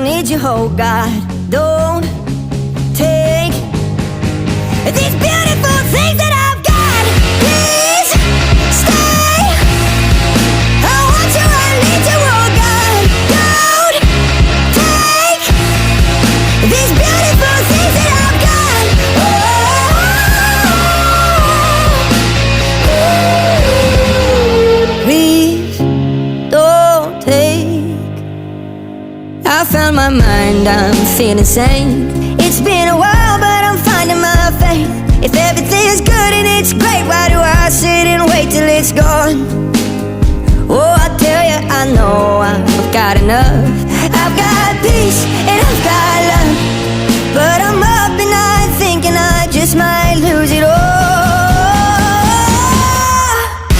need you, oh God. Don't take these beautiful things that I've got. Please stay. I want you, I need you, oh God. Don't take these beautiful things that I've got. Oh, please don't take. I found my mind, I'm feeling sane. It's been a while, but I'm finding my faith. If everything's good and it's great, why do I sit and wait till it's gone? Oh, I tell you, I know I've got enough. I've got peace